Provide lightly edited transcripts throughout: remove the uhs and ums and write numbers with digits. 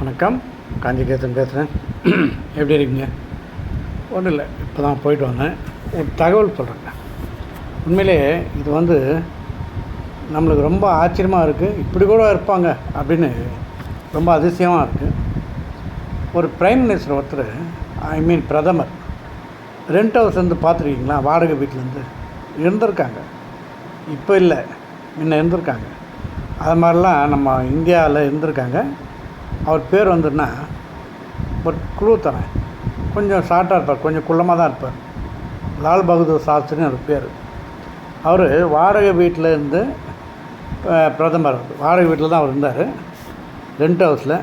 வணக்கம். காஞ்சிகேசன் பேசுகிறேன். எப்படி இருக்கீங்க? ஒன்றும் இல்லை, இப்போ தான் போயிட்டு வந்தேன். ஒரு தகவல் சொல்கிறேங்க. உண்மையிலே இது நம்மளுக்கு ரொம்ப ஆச்சரியமாக இருக்குது. இப்படி கூட இருப்பாங்க அப்படின்னு ரொம்ப அதிசயமாக இருக்குது. ஒரு பிரைம் மினிஸ்டர் ஒருத்தர், பிரதமர் ரெண்ட் ஹவுஸ் பார்த்துருக்கீங்களா? வாடகை வீட்டிலேருந்து இருந்திருக்காங்க. இப்போ இல்லை, முன்ன இருந்திருக்காங்க. அது மாதிரிலாம் நம்ம இந்தியாவில் இருந்திருக்காங்க. அவர் பேர் ஒரு குழு தரேன். கொஞ்சம் ஷார்ட்டாக இருப்பார், கொஞ்சம் குள்ளமாக தான் இருப்பார். லால் பகதூர் சாஸ்திரின்னு ஒரு பேர். அவர் வாடகை வீட்டில் இருந்து பிரதமர். வாடகை வீட்டில் தான் அவர் இருந்தார், ரெண்ட் ஹவுஸில்.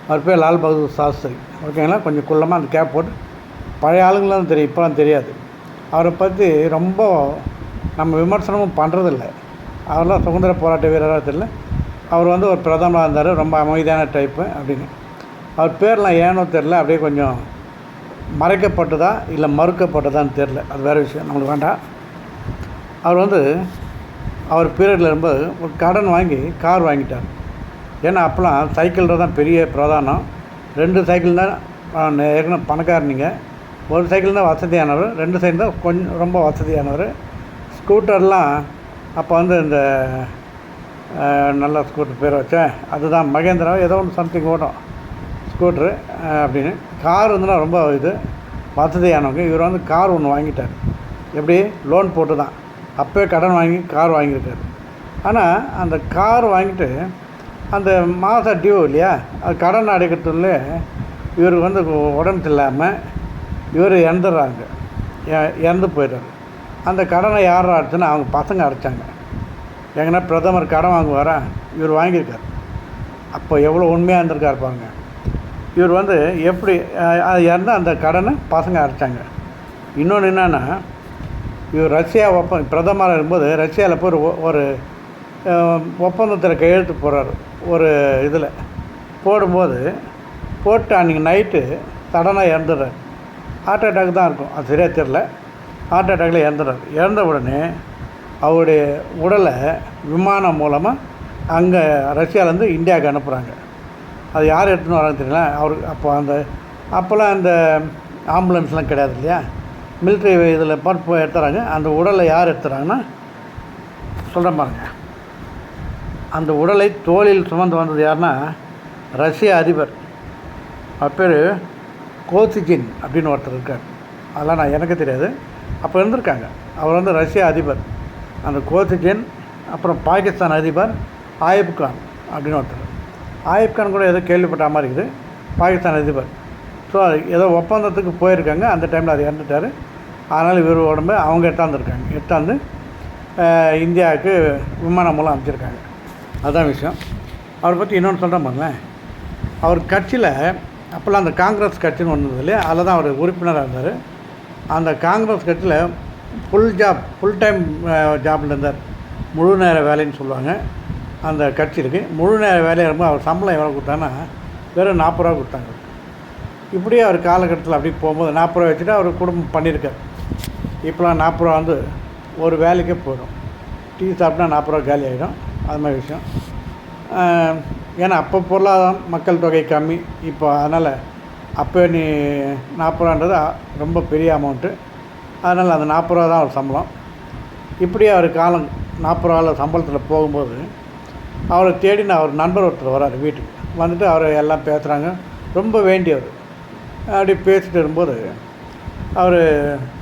அவர் பேர் லால் பகதூர் சாஸ்திரி. ஓகேங்களா? கொஞ்சம் குள்ளமாக அந்த கேப் போட்டு, பழைய ஆளுங்களாம் தெரியும், இப்போலாம் தெரியாது. அவரை பற்றி ரொம்ப நம்ம விமர்சனமும் பண்ணுறதில்ல. அவரெல்லாம் சுதந்திர போராட்ட வீரராக தெரியல. அவர் ஒரு பிரதமராக இருந்தார், ரொம்ப அமைதியான டைப்பு அப்படின்னு. அவர் பேர்லாம் ஏனோ தெரில, அப்படியே கொஞ்சம் மறைக்கப்பட்டதா இல்லை மறுக்கப்பட்டதான்னு தெரில, அது வேறு விஷயம், நம்மளுக்கு வேண்டாம். அவர் அவர் பீரியடில் இருக்கும்போது ஒரு கடன் வாங்கி கார் வாங்கிட்டார். ஏன்னா அப்போலாம் சைக்கிளில் தான் பெரிய பிரதானம். 2 சைக்கிள் தான் ஏற்கனவே பணக்காரனிங்க. ஒரு சைக்கிள் தான் வசதியானவர், 2 சைக்கிள் தான் கொஞ்சம் ரொம்ப வசதியானவர். ஸ்கூட்டர்லாம் அப்போ இந்த நல்ல ஸ்கூட்டர் பேர் வச்சேன், அதுதான் மகேந்திரா ஏதோ ஒன்று சம்திங் ஓடும் ஸ்கூட்ரு அப்படின்னு. கார் ரொம்ப வசதியானவங்க. இவர் கார் ஒன்று வாங்கிட்டார். எப்படி? லோன் போட்டு தான். அப்போயே கடன் வாங்கி கார் வாங்கியிருக்காரு. ஆனால் அந்த கார் வாங்கிட்டு அந்த மாதம் டியூ இல்லையா, அது கடன் அடைக்கிறதுல இவருக்கு உடம்பு இல்லாமல் இவர் இறந்து போயிடுறாரு. அந்த கடனை யார் அடைச்சுன்னா அவங்க பசங்க அடைச்சாங்க. எங்கன்னா பிரதமர் கடன் வாங்குவாரா? இவர் வாங்கியிருக்கார். அப்போ எவ்வளோ உண்மையாக இருந்திருக்கார் பாருங்க. இவர் எப்படி அது இறந்தால் அந்த கடனை பசங்க அடைச்சாங்க. இன்னொன்று என்னென்னா, இவர் ரஷ்யா பிரதமராக இருக்கும்போது ரஷ்யாவில் போய் ஒரு ஒப்பந்தத்தில் கையெழுத்து போடுறாரு. ஒரு இதில் போட்டு அன்றைக்கி நைட்டு சடனாக இறந்துடுறார். ஹார்ட் அட்டாக் தான் இருக்கும், அது சரியாக தெரில. ஹார்ட் அட்டாக்கில் இறந்துடுறார். இறந்த உடனே அவருடைய உடலை விமானம் மூலமாக அங்கே ரஷ்யாவிலேருந்து இந்தியாவுக்கு அனுப்புகிறாங்க. அது யார் எடுத்துன்னு வராங்க தெரியல. அப்போல்லாம் அந்த ஆம்புலன்ஸ்லாம் கிடையாது இல்லையா, மிலிட்ரி இதில் போய் எடுத்துறாங்க. அந்த உடலை யார் எடுத்துகிறாங்கன்னா, சொல்கிறேன் பாருங்க, அந்த உடலை தோளில் சுமந்து வந்தது யாருன்னா ரஷ்ய அதிபர். அவர் பேர் கோசிஜின் அப்படின்னு ஒருத்தர் இருக்கார். அதெல்லாம் எனக்கு தெரியாது, அப்போ இருந்திருக்காங்க. அவர் ரஷ்ய அதிபர். அந்த கோசிஜின், அப்புறம் பாகிஸ்தான் அதிபர் ஆயிப் கான் அப்படின்னு ஒருத்தர். ஆயிப் கான் கூட ஏதோ கேள்விப்பட்ட மாதிரி இருக்குது, பாகிஸ்தான் அதிபர். ஸோ ஏதோ ஒப்பந்தத்துக்கு போயிருக்காங்க. அந்த டைமில் அது இறந்துட்டார். அதனால் இவர் உடம்பு அவங்க எடுத்தாந்து இந்தியாவுக்கு விமானம் மூலம் அனுப்பிச்சிருக்காங்க. அதுதான் விஷயம். அவரை பற்றி இன்னொன்று சொல்கிறேன் பாருங்களேன். அவர் கட்சியில் அப்போல்லாம் அந்த காங்கிரஸ் கட்சின்னு ஒன்று இருந்தது இல்லையா, அதில் தான் அவர் உறுப்பினராக இருந்தார். அந்த காங்கிரஸ் கட்சியில் ஃபுல் டைம் ஜாபில் இருந்தார். முழு நேர வேலைன்னு சொல்லுவாங்க அந்த கட்சியிலுக்கு. முழு நேர வேலையாக இருக்கும்போது அவர் சம்பளம் எவ்வளோ கொடுத்தாங்கன்னா வெறும் 40 ரூபா கொடுத்தாங்க. இப்படியே அவர் காலகட்டத்தில் அப்படி போகும்போது 40 ரூபா வச்சுட்டு அவர் குடும்பம் பண்ணியிருக்கார். இப்போலாம் 40 ரூபா ஒரு வேலைக்கே போயிடும். டீ சாப்பிட்டா 40 ரூபா காலி ஆகிடும். அது மாதிரி விஷயம். ஏன்னா அப்போ பொருளாதாரம் மக்கள் தொகை கம்மி. இப்போ அதனால் அப்போ 40 ரூபான்றது ரொம்ப பெரிய அமௌண்ட்டு. அதனால் அந்த 40 ரூபா தான் அவர் சம்பளம். இப்படியே அவர் காலம் 40 ரூபாவில் சம்பளத்தில் போகும்போது அவரை தேடின அவர் நண்பர் ஒருத்தர் வரார் வீட்டுக்கு. வந்துட்டு அவர் எல்லாம் பேசுகிறாங்க, ரொம்ப வேண்டியவர். அப்படி பேசிட்டு இருக்கும்போது அவர்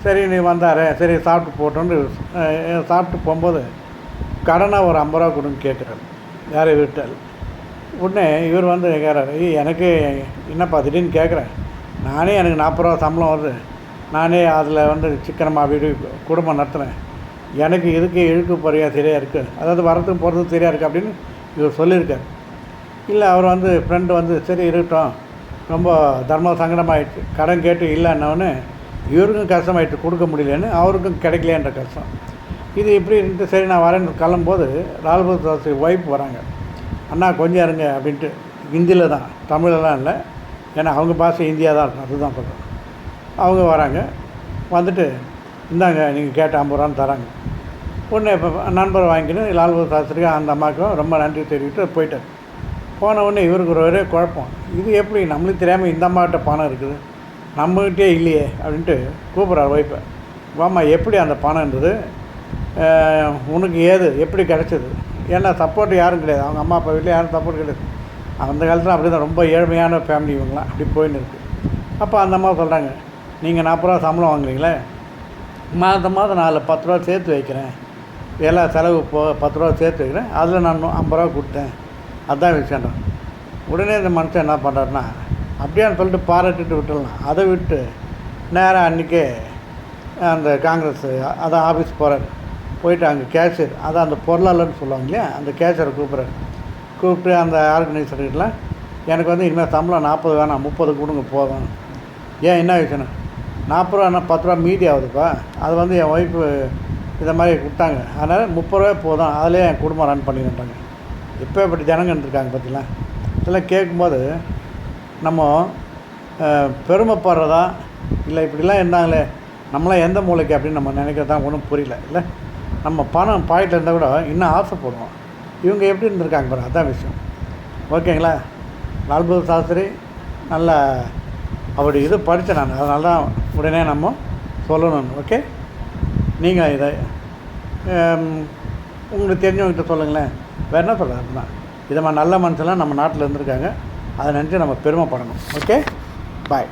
சரி நீ வந்தார், சரி சாப்பிட்டு போட்டோன்னு சாப்பிட்டு போகும்போது கடனாக ஒரு 50 ரூபா கொடுன்னு கேட்குறாரு. யாரை விட்டால் உடனே இவர் கேட்குறாரு, எனக்கு என்னப்பா திடீர்னு கேட்குறேன், நானே எனக்கு 40 ரூபா சம்பளம் வருது, நானே அதில் சிக்கனமாக வீடு குடும்பம் நடத்துகிறேன், எனக்கு இதுக்கு இழுக்கு பொறையாக சரியாக இருக்குது, அதாவது வரதுக்கு போகிறதுக்கு சரியாக இருக்குது அப்படின்னு இவர் சொல்லியிருக்கார். இல்லை அவர் ஃப்ரெண்டு சரி இருக்கட்டும், ரொம்ப தர்ம சங்கடமாகிடுச்சு, கடன் கேட்டு இல்லைன்னொன்னே இவருக்கும் கஷ்டமாயிடுச்சு, கொடுக்க முடியலன்னு, அவருக்கும் கிடைக்கலையன்ற கஷ்டம். இது இப்படி இருந்துட்டு சரி நான் வரேன்னு கிளம்பும்போது லால் பகதூர் சாஸ்திரி ஒய்ஃப் வராங்க. அண்ணா கொஞ்சம் இருங்க அப்படின்ட்டு, ஹிந்தியில் தான், தமிழெல்லாம் இல்லை, ஏன்னா அவங்க பாஷை இந்தியா தான் இருக்கும், அதுதான் சொல்கிறேன். அவங்க வராங்க. வந்துட்டு இந்தாங்க நீங்கள் கேட்ட 50 ரூபான்னு தராங்க. உடனே இப்போ நண்பர் வாங்கிக்கின்னு லால் பகதூர் சாஸ்திரிக்கு அந்த அம்மாவுக்கும் ரொம்ப நன்றி தெரிவித்து போயிட்டார். போன உடனே இவருக்கு ஒரே குழப்பம். இது எப்படி நம்மளுக்கு தெரியாமல் இந்த அம்மாகிட்ட பணம் இருக்குது, நம்மகிட்டே இல்லையே அப்படின்ட்டு கூப்பிட்றாரு ஒய்ஃபை. வாம்மா, எப்படி அந்த பணம் இருந்தது, உனக்கு ஏது எப்படி கிடச்சிது? ஏன்னா சப்போர்ட் யாரும் கிடையாது, அவங்க அம்மா அப்பா வீட்டில் யாரும் சப்போர்ட் கிடையாது. அந்த காலத்தில் அப்படி தான் ரொம்ப ஏழ்மையான ஃபேமிலி இவங்களாம், அப்படி போயின்னு இருக்குது. அப்போ அந்த அம்மா சொல்கிறாங்க, நீங்கள் 40 ரூபா சம்பளம் வாங்குறீங்களே, மாதம் 10 ரூபா சேர்த்து வைக்கிறேன், எல்லா செலவு 10 ரூபா சேர்த்து வைக்கிறேன், அதில் நான் 50 ரூபா கொடுத்தேன், அதுதான் விஷயம்தான். உடனே இந்த மனுஷன் என்ன பண்ணுறாருன்னா, அப்படியான்னு சொல்லிட்டு பாராட்டிட்டு விட்டுடலாம். அதை விட்டு நேராக அன்றைக்கே அந்த காங்கிரஸ் அதான் ஆஃபீஸ் போகிறார். போயிட்டு அங்கே கேஷியர், அதான் அந்த பொருளாளர்னு சொல்லுவாங்க இல்லையா, அந்த கேஷியரை கூப்பிட்டு அந்த ஆர்கனைசர்கிட்டலாம், எனக்கு இனிமேல் சம்பளம் 40 வேணாம், 30 கொடுங்க போதும். ஏன், என்ன விஷயம்? 40 ரூபான்னா 10 ரூபா மீதி ஆகுதுப்பா, அது என் ஒய்ஃபு இதை மாதிரி கொடுத்தாங்க, அதனால் 30 ரூபா போதும், அதிலே என் குடும்பம் ரன் பண்ணிக்கிட்டாங்க. இப்போ இப்படி ஜனங்க இருக்காங்க பார்த்தீங்களா. இதெல்லாம் கேட்கும்போது நம்ம பெருமைப்படுறதா இல்லை இப்படிலாம் இருந்தாங்களே நம்மளாம் எந்த மூளைக்கு அப்படின்னு நம்ம நினைக்கிறதான் ஒன்றும் புரியல. இல்லை, நம்ம பணம் பாக்கெட்டில் இருந்தால் கூட இன்னும் ஆசைப்படுவோம். இவங்க எப்படி இருந்திருக்காங்க பாரு, அதான் விஷயம். ஓகேங்களா. லால் பகதூர் சாஸ்திரி நல்லா அப்படி இது படித்தேன் நான், அதனால தான் உடனே நம்ம சொல்லணும். ஓகே, நீங்கள் இதை உங்களுக்கு தெரிஞ்சவங்ககிட்ட சொல்லுங்களேன். வேறு என்ன சொல்கிறேன், இதை மாதிரி நல்ல மனுஷெல்லாம் நம்ம நாட்டில் இருந்திருக்காங்க, அதை நினச்சி நம்ம பெருமைப்படணும். ஓகே, பாய்.